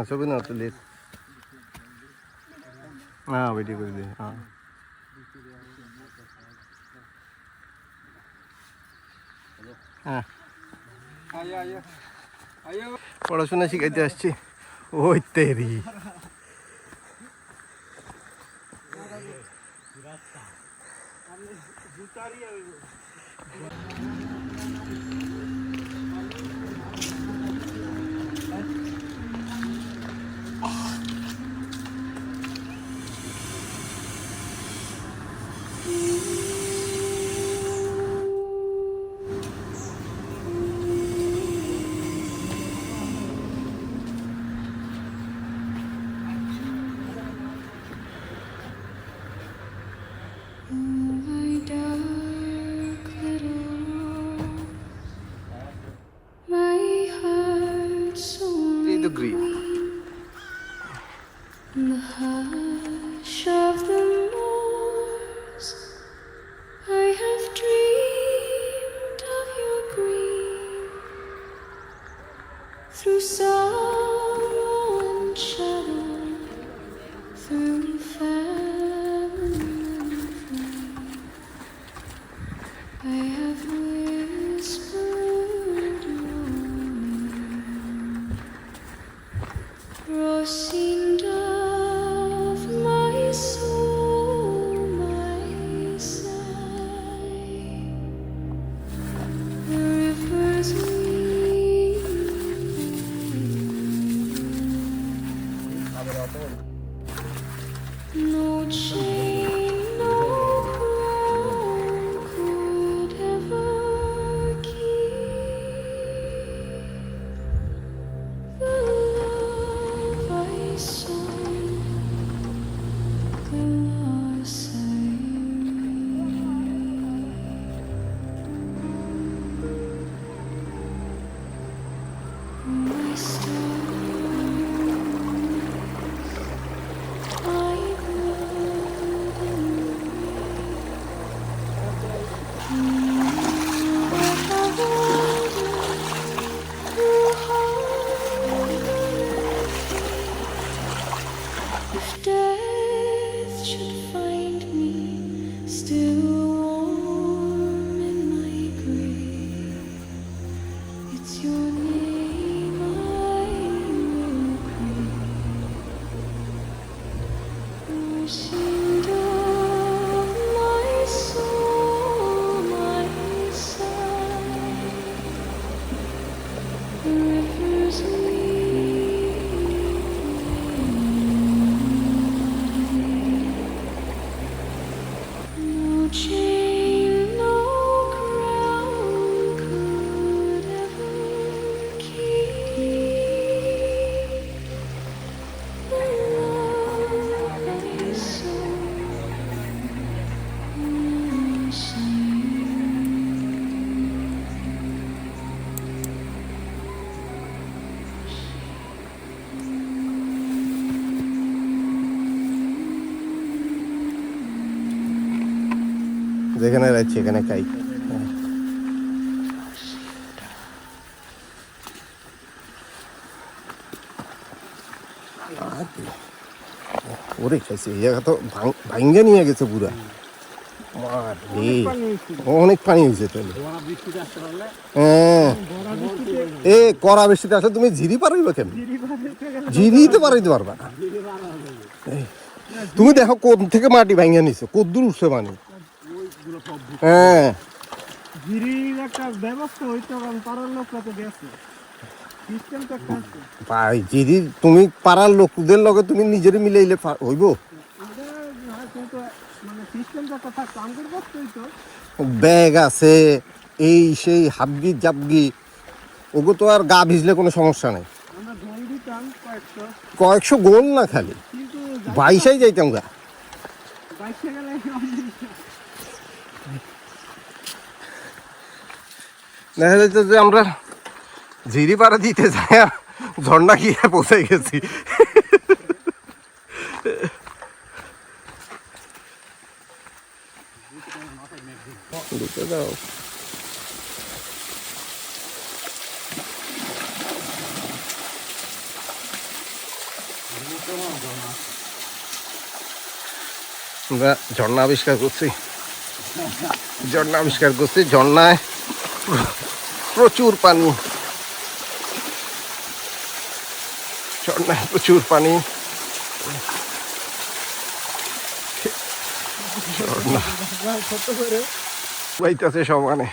ছবি না তুলিস না ভিডিও করে দে হ্যাঁ পড়াশোনা শিখাইতে আসছি ওই তেরি green. In the hush of the moors, I have dreamed of your green. Through sorrow and shadow, through famine and free, I have whispered your name. Rosine of my soul, my sigh, the rivers weep. No chain, no crown could ever keep the love I saw, the loss I my stars, my if death should find me still warm in my grave, it's your name I will pray. Rosine of my soul, my sigh, the rivers no chain, no crown could ever keep the love I saw, যেখানে যাচ্ছি এখানে খাই ওরে খাইছে এই জায়গা তো ভাঙ্গে নিয়ে গেছে পুরা অনেক পানি হয়েছে তাহলে হ্যাঁ এ কড়া বৃষ্টিতে আসলে তুমি ঝিরি পারইবা কেন ঝিরিতে পারাইতে পারবা না তুমি দেখো কোন থেকে মাটি ভাঙ্গে নিছো কদ্দূর উঠছে পানি হ্যাঁ ভাই যদি তুমি পাড়ার লোকদের লগে তুমি নিজেরই মিলাইলে হইব ব্যাগ আছে এই সেই হাবগি জাবগি ওগো তো আর গা ভিজলে কোনো সমস্যা নাই কয়েকশো গোল না খালি বাইশাই যাইতাম গা দেখা যাচ্ছে যে আমরা ঝিরি পাড়া দিতে যাই ঝর্ণা গিয়ে পৌঁছে গেছি আমরা ঝর্ণা আবিষ্কার করছি, ঝর্ণায় প্রচুর পানি, ঝর্ণা বাইতেছে সমানে।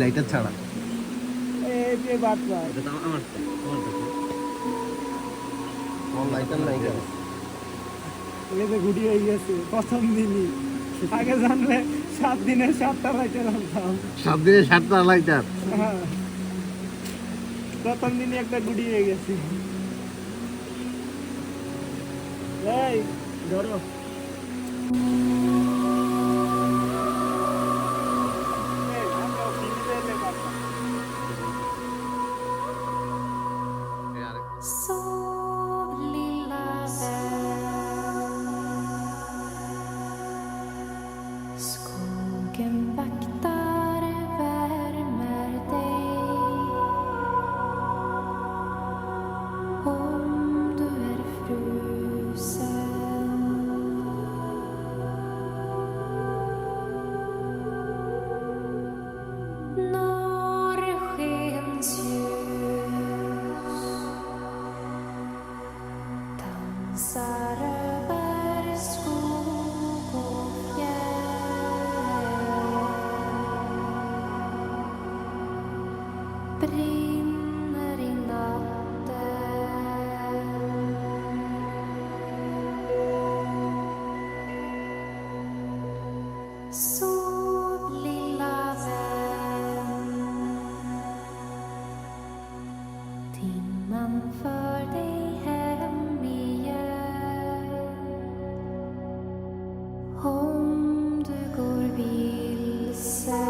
লাইটার ছাড়া এই যে বাটরা এটা তো আমার তোমার কাছে আমার লাইটার নাই কেন? এই যে গুড়ি হয়ে গেছে প্রথম দিনই। আগে জানলে 7 দিনে 7টা লাইটার আনতাম। 7 দিনে 7টা লাইটার। হ্যাঁ, প্রথম দিনই একটা গুড়ি হয়ে গেছে। এই ধরো Sov lilla vän. Skogen vaktar värmer dig. Om du är frusen. Norrskens ljus dansar över skog och fjäll. Brinner i natten. Sov lilla vän. Timman för dig hem igen. Om du går vilse.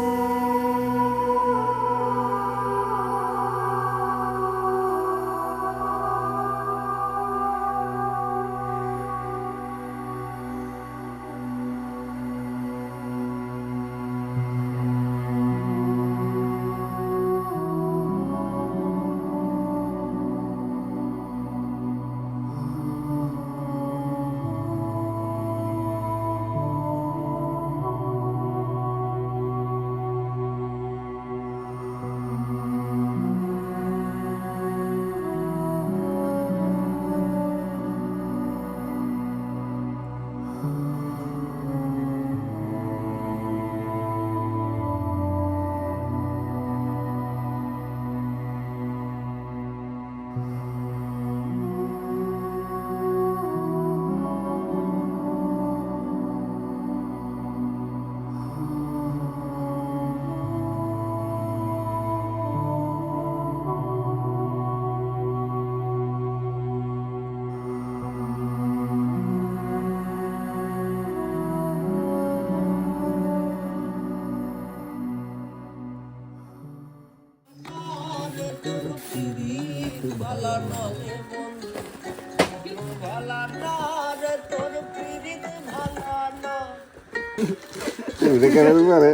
কেন পারে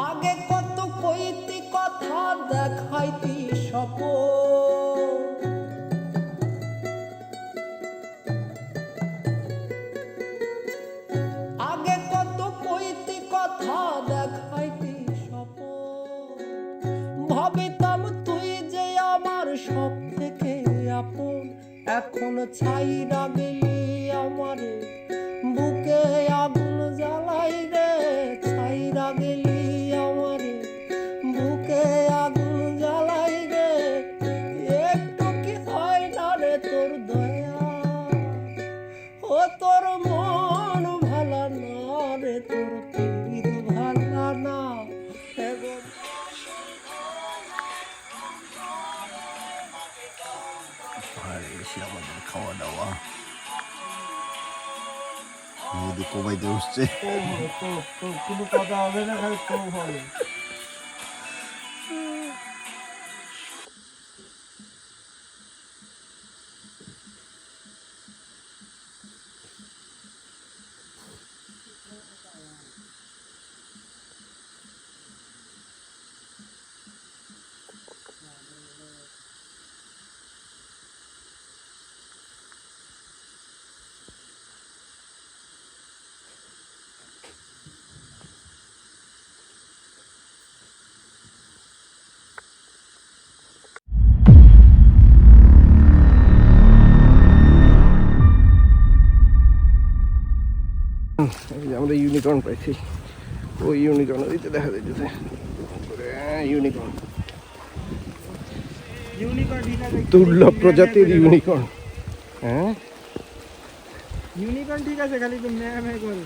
আগে কত কইতি কথা দেখাইতি সপ আগে কত কইতি কথা দেখাইতি সপ ভাবিতাম তুই যে আমার সব থেকে আপন এখন ছাইরা গেলি আমারে বুকে আগুন জ্বালাই রে ছাইরা গেলি আমারে বুকে আগুন জ্বালাই রে একটু কি হয় না রে তোর দয়া ও তোর মন ভালা না রে তোর পীর ভালা না এগো আমাদের খাওয়া দাওয়া মেয়েদের কমাইতে বসছে কোনো কথা হবে না, খালি তো হবে। আমরা ইউনিকর্ন পাইছি, ওই ইউনিকর্ন দিতে দেখা যাইতেছে ইউনিকর্ন, ইউনিকর্ন ঠিক আছে, দুর্লভ প্রজাতির ইউনিকর্ন। হ্যাঁ ইউনিকর্ন ঠিক আছে, খালি তো ম্যাম করে